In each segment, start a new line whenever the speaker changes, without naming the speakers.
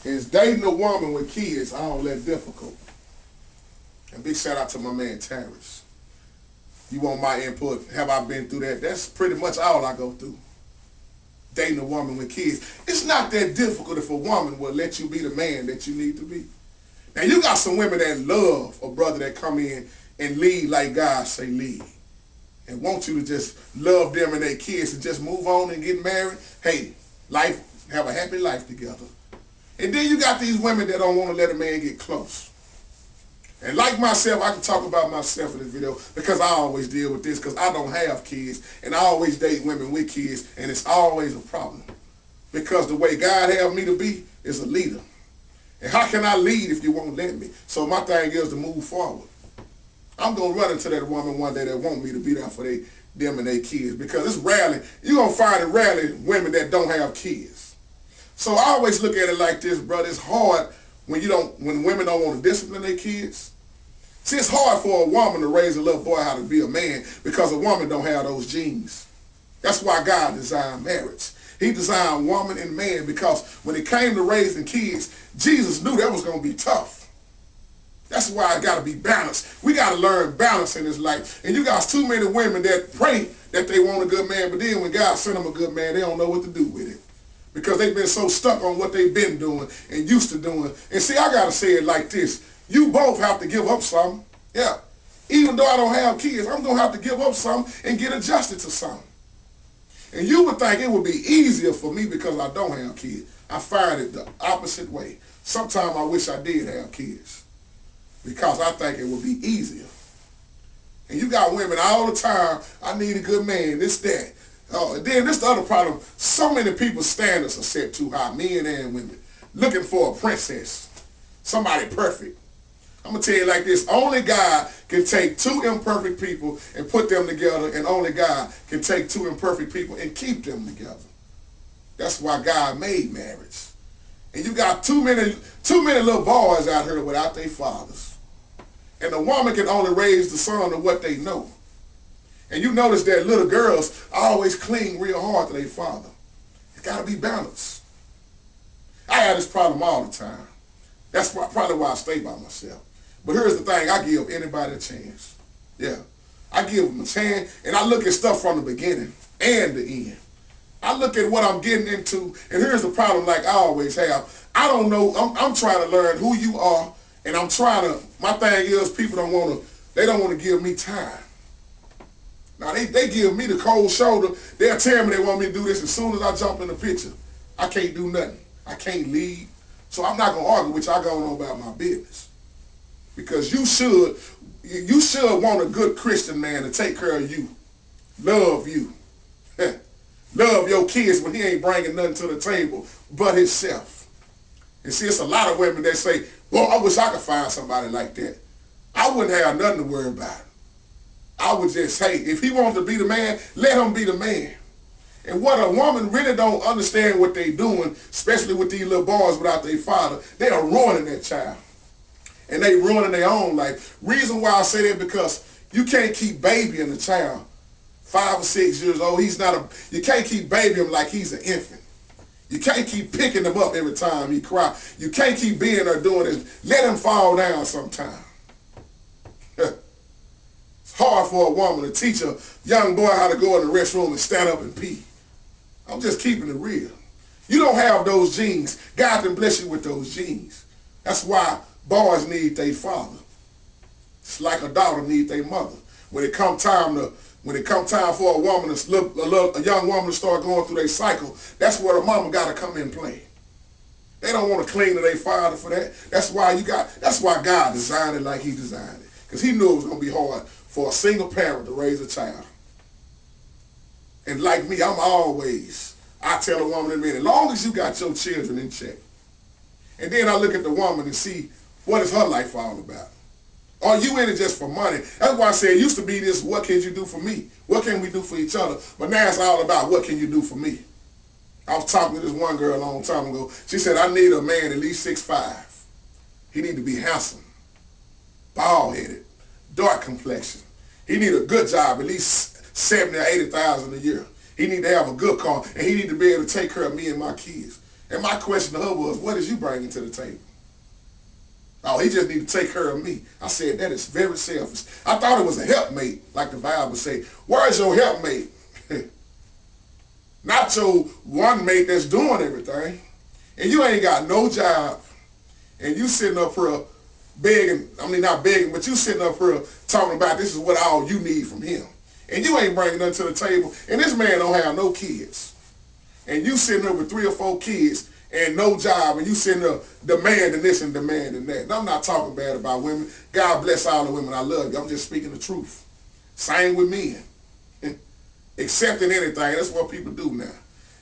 Is dating a woman with kids all that difficult? And big shout out to my man Terrence. You want my input? Have I been through that? That's pretty much all I go through. Dating a woman with kids. It's not that difficult if a woman will let you be the man that you need to be. Now you got some women that love a brother that come in and lead like God say lead. And want you to just love them and their kids and just move on and get married. Hey, life, have a happy life together. And then you got these women that don't want to let a man get close. And like myself, I can talk about myself in this video because I always deal with this because I don't have kids and I always date women with kids and it's always a problem. Because the way God have me to be is a leader. And how can I lead if you won't let me? So my thing is to move forward. I'm going to run into that woman one day that want me to be there for them and their kids because it's rarely, you're going to find it rarely women that don't have kids. So I always look at it like this, brother. It's hard when women don't want to discipline their kids. See, it's hard for a woman to raise a little boy how to be a man because a woman don't have those genes. That's why God designed marriage. He designed woman and man because when it came to raising kids, Jesus knew that was going to be tough. That's why it got to be balanced. We got to learn balance in this life. And you got too many women that pray that they want a good man, but then when God sent them a good man, they don't know what to do with it. Because they've been so stuck on what they've been doing and used to doing. And see, I got to say it like this. You both have to give up something. Yeah. Even though I don't have kids, I'm going to have to give up something and get adjusted to something. And you would think it would be easier for me because I don't have kids. I find it the opposite way. Sometimes I wish I did have kids because I think it would be easier. And you got women all the time, I need a good man, this, that. And then this the other problem. So many people's standards are set too high, men and women, looking for a princess, somebody perfect. I'm going to tell you like this. Only God can take two imperfect people and put them together, and only God can take two imperfect people and keep them together. That's why God made marriage. And you got too many little boys out here without their fathers. And a woman can only raise the son of what they know. And you notice that little girls always cling real hard to their father. It's got to be balanced. I have this problem all the time. That's probably why I stay by myself. But here's the thing, I give anybody a chance. Yeah. I give them a chance, and I look at stuff from the beginning and the end. I look at what I'm getting into, and here's the problem like I always have. I don't know, I'm trying to learn who you are, and I'm trying to, my thing is people don't want to give me time. Now, they give me the cold shoulder. They'll tell me they want me to do this as soon as I jump in the picture. I can't do nothing. I can't lead. So I'm not going to argue with you. I go on about my business. Because you should want a good Christian man to take care of you. Love you. Love your kids when he ain't bringing nothing to the table but himself. And see, it's a lot of women that say, well, I wish I could find somebody like that. I wouldn't have nothing to worry about. I would just say, if he wants to be the man, let him be the man. And what a woman really don't understand what they doing, especially with these little boys without their father, they are ruining that child. And they ruining their own life. Reason why I say that because you can't keep babying a child 5 or 6 years old. You can't keep babying him like he's an infant. You can't keep picking him up every time he cry. You can't keep being there doing this. Let him fall down sometime. It's hard for a woman to teach a young boy how to go in the restroom and stand up and pee. I'm just keeping it real. You don't have those genes. God can bless you with those genes. That's why boys need their father. It's like a daughter needs their mother. When it come time for a young woman to start going through their cycle, that's where the mama got to come in play. They don't want to cling to their father for that. That's why God designed it like he designed it. Because he knew it was going to be hard for a single parent to raise a child. And like me, I tell a woman in a minute, as long as you got your children in check. And then I look at the woman and see what is her life all about. Are you in it just for money? That's why I said it used to be this, what can you do for me? What can we do for each other? But now it's all about what can you do for me? I was talking to this one girl a long time ago. She said, I need a man at least 6'5". He need to be handsome, bald-headed, dark complexion. He need a good job, at least 70 or 80,000 a year. He need to have a good car, and he need to be able to take care of me and my kids. And my question to her was, what is you bringing to the table? Oh, he just need to take care of me. I said, that is very selfish. I thought it was a helpmate, like the Bible say. Where is your helpmate? Not your one mate that's doing everything. And you ain't got no job. And you sitting up here begging, I mean not begging, but you sitting up here talking about this is what all you need from him. And you ain't bringing nothing to the table. And this man don't have no kids. And you sitting there with 3 or 4 kids and no job, and you sitting there demanding this and demanding that. And I'm not talking bad about women. God bless all the women. I love you. I'm just speaking the truth. Same with men. Accepting anything. That's what people do now.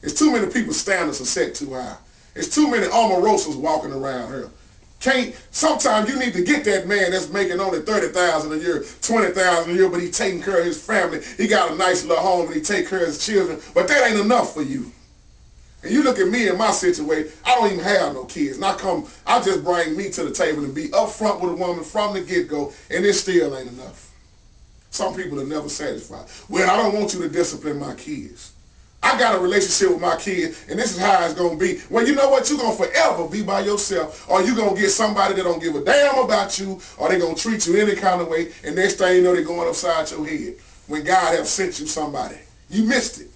There's too many people's standards are set too high. There's too many Omarosos walking around here. Sometimes you need to get that man that's making only $30,000 a year, $20,000 a year, but he's taking care of his family. He got a nice little home and he take care of his children. But that ain't enough for you. And you look at me in my situation, I don't even have no kids. And I just bring me to the table and be upfront with a woman from the get-go, and it still ain't enough. Some people are never satisfied. Well, I don't want you to discipline my kids. I got a relationship with my kids, and this is how it's going to be. Well, you know what? You're going to forever be by yourself, or you're going to get somebody that don't give a damn about you, or they're going to treat you any kind of way, and next thing you know, they're going upside your head. When God have sent you somebody. You missed it.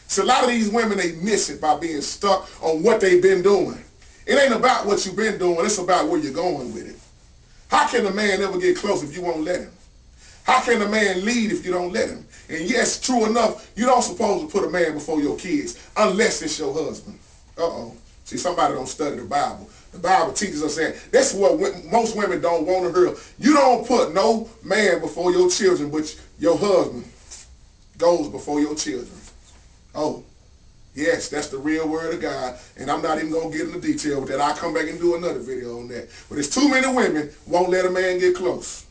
So a lot of these women, they miss it by being stuck on what they've been doing. It ain't about what you've been doing. It's about where you're going with it. How can a man ever get close if you won't let him? How can a man lead if you don't let him? And yes, true enough, you don't supposed to put a man before your kids unless it's your husband. Uh-oh. See, somebody don't study the Bible. The Bible teaches us that. That's what most women don't want to hear. You don't put no man before your children, but your husband goes before your children. Oh, yes, that's the real word of God. And I'm not even going to get into detail with that. I'll come back and do another video on that. But there's too many women won't let a man get close.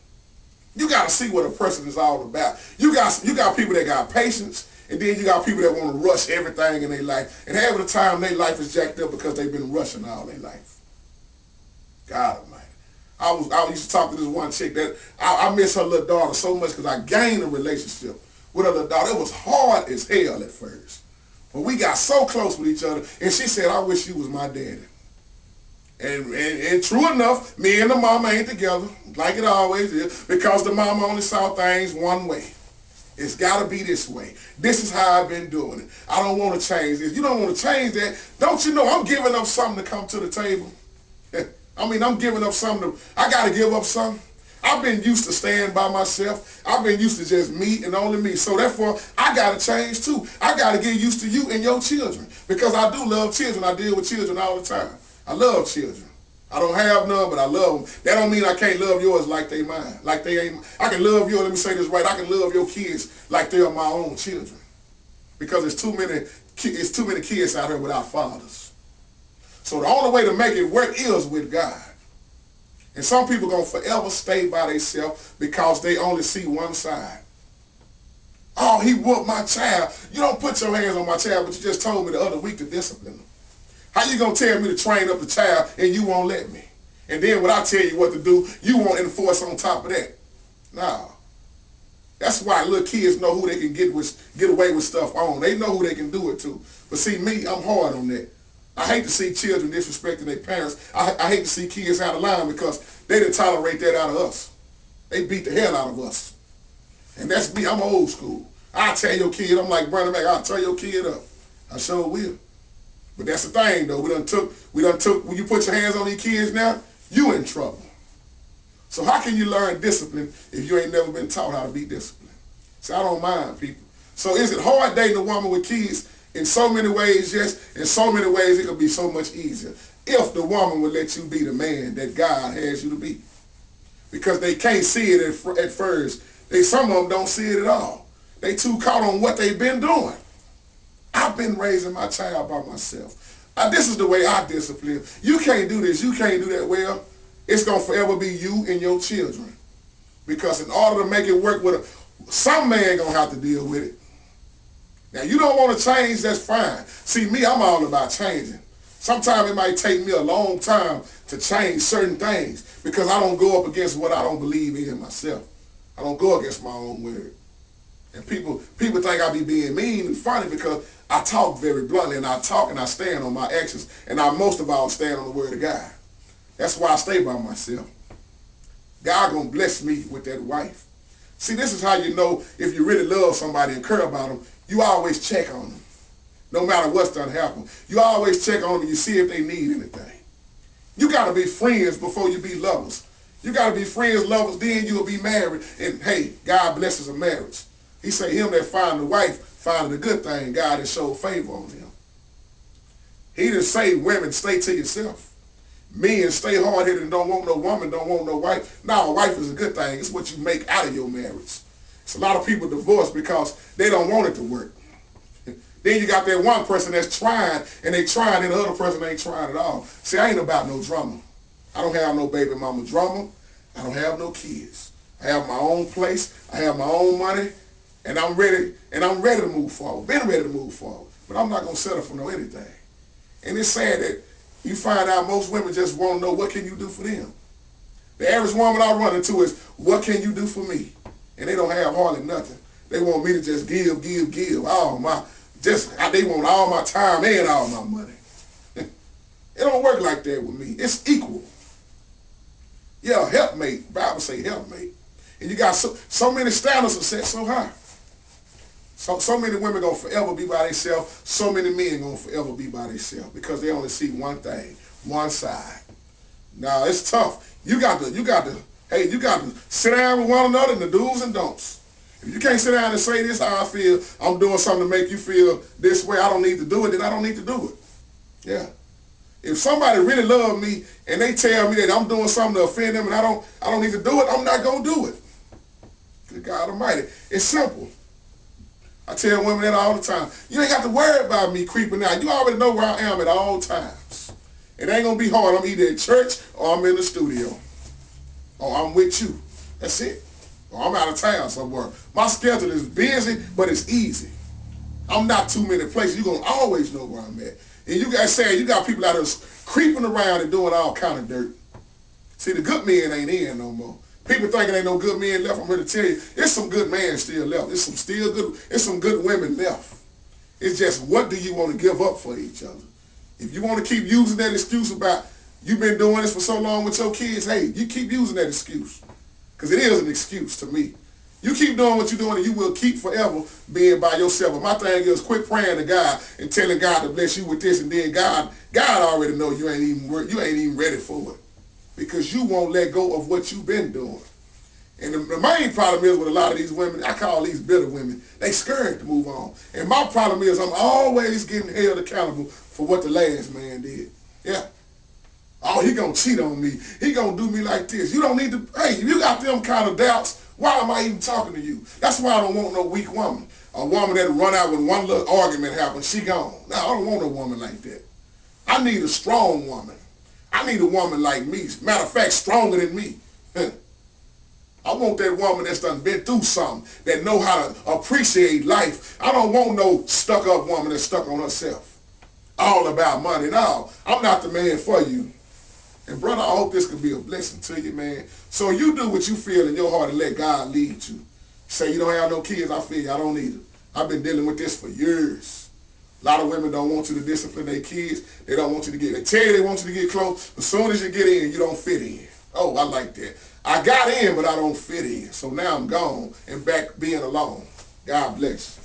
You got to see what a person is all about. You got people that got patience, and then you got people that want to rush everything in their life. And half of the time, their life is jacked up because they've been rushing all their life. God Almighty. I used to talk to this one chick that I miss her little daughter so much because I gained a relationship with her little daughter. It was hard as hell at first. But we got so close with each other, and she said, I wish you was my daddy. And true enough, me and the mama ain't together, like it always is, because the mama only saw things one way. It's got to be this way. This is how I've been doing it. I don't want to change this. You don't want to change that. Don't you know I'm giving up something to come to the table? I mean, I'm giving up something. I got to give up something. I've been used to staying by myself. I've been used to just me and only me. So therefore, I got to change too. I got to get used to you and your children, because I do love children. I deal with children all the time. I love children. I don't have none, but I love them. That don't mean I can't love yours like they mine. Like they ain't. I can love yours. Let me say this right. I can love your kids like they are my own children. Because there's too many kids out here without fathers. So the only way to make it work is with God. And some people going to forever stay by themselves because they only see one side. Oh, he whooped my child. You don't put your hands on my child, but you just told me the other week to discipline him. How you going to tell me to train up the child and you won't let me? And then when I tell you what to do, you won't enforce on top of that. No. That's why little kids know who they can get away with stuff on. They know who they can do it to. But see, me, I'm hard on that. I hate to see children disrespecting their parents. I hate to see kids out of line because they didn't tolerate that out of us. They beat the hell out of us. And that's me. I'm old school. I'll tell your kid, I'm like Brother Mac, I'll tear your kid up. I sure will. But that's the thing, though. We done took, when you put your hands on these kids now, you in trouble. So how can you learn discipline if you ain't never been taught how to be disciplined? So I don't mind, people. So is it hard dating a woman with kids? In so many ways, yes. In so many ways, it could be so much easier if the woman would let you be the man that God has you to be. Because they can't see it at first. Some of them don't see it at all. They too caught on what they've been doing. I've been raising my child by myself. This is the way I discipline. You can't do this. You can't do that. Well, it's going to forever be you and your children. Because in order to make it work some man going to have to deal with it. Now, you don't want to change, that's fine. See, me, I'm all about changing. Sometimes it might take me a long time to change certain things because I don't go up against what I don't believe in myself. I don't go against my own word. And people think I be being mean and funny because I talk very bluntly, and I talk and I stand on my actions, and I most of all stand on the word of God. That's why I stay by myself. God gonna bless me with that wife. See, this is how you know if you really love somebody and care about them. You always check on them. No matter what's done happen. You always check on them and you see if they need anything. You got to be friends before you be lovers. You got to be friends, lovers, then you'll be married. And hey, God blesses a marriage. He say, him that find a wife, finding a good thing, God has showed favor on him. He didn't say, women, stay to yourself. Men, stay hard-headed and don't want no woman, don't want no wife. No, a wife is a good thing. It's what you make out of your marriage. It's a lot of people divorce because they don't want it to work. Then you got that one person that's trying, and they trying, and the other person ain't trying at all. See, I ain't about no drama. I don't have no baby mama drama. I don't have no kids. I have my own place. I have my own money, and I'm ready to move forward. Been ready to move forward. But I'm not going to settle for no anything. And it's sad that you find out most women just want to know what can you do for them. The average woman I run into is, what can you do for me? And they don't have hardly nothing. They want me to just give. They want all my time and all my money. It don't work like that with me. It's equal. Yeah, helpmate. Bible say helpmate. And you got so many standards are set so high. So many women gonna forever be by themselves. So many men gonna forever be by themselves because they only see one thing, one side. Now it's tough. You got to sit down with one another and the do's and don'ts. If you can't sit down and say this, how I feel, I'm doing something to make you feel this way, I don't need to do it, then I don't need to do it. Yeah. If somebody really loves me and they tell me that I'm doing something to offend them and I don't need to do it, I'm not going to do it. Good God Almighty. It's simple. I tell women that all the time. You ain't got to worry about me creeping out. You already know where I am at all times. It ain't going to be hard. I'm either at church or I'm in the studio. Or I'm with you. That's it. Or I'm out of town somewhere. My schedule is busy, but it's easy. I'm not too many places. You're going to always know where I'm at. And you got people out there creeping around and doing all kind of dirt. See, the good men ain't in no more. People thinking ain't no good men left. I'm here to tell you, there's some good men still left. There's some good women left. It's just, what do you want to give up for each other? If you want to keep using that excuse about you've been doing this for so long with your kids, hey, you keep using that excuse. Because it is an excuse to me. You keep doing what you're doing and you will keep forever being by yourself. But my thing is, quit praying to God and telling God to bless you with this, and then God already know you ain't even ready for it. Because you won't let go of what you've been doing. And the main problem is with a lot of these women, I call these bitter women, they scared to move on. And my problem is I'm always getting held accountable for what the last man did. Yeah. Oh, he gonna cheat on me. He gonna do me like this. You don't need to, hey, if you got them kind of doubts, why am I even talking to you? That's why I don't want no weak woman. A woman that run out when one little argument happens, she gone. No, I don't want a woman like that. I need a strong woman. I need a woman like me. Matter of fact, stronger than me. I want that woman that's done been through something, that know how to appreciate life. I don't want no stuck-up woman that's stuck on herself. All about money. No, I'm not the man for you. And brother, I hope this could be a blessing to you, man. So you do what you feel in your heart and let God lead you. Say you don't have no kids, I feel you, I don't need them. I've been dealing with this for years. A lot of women don't want you to discipline their kids. They don't want you to they tell you they want you to get close. As soon as you get in, you don't fit in. Oh, I like that. I got in, but I don't fit in. So now I'm gone and back being alone. God bless.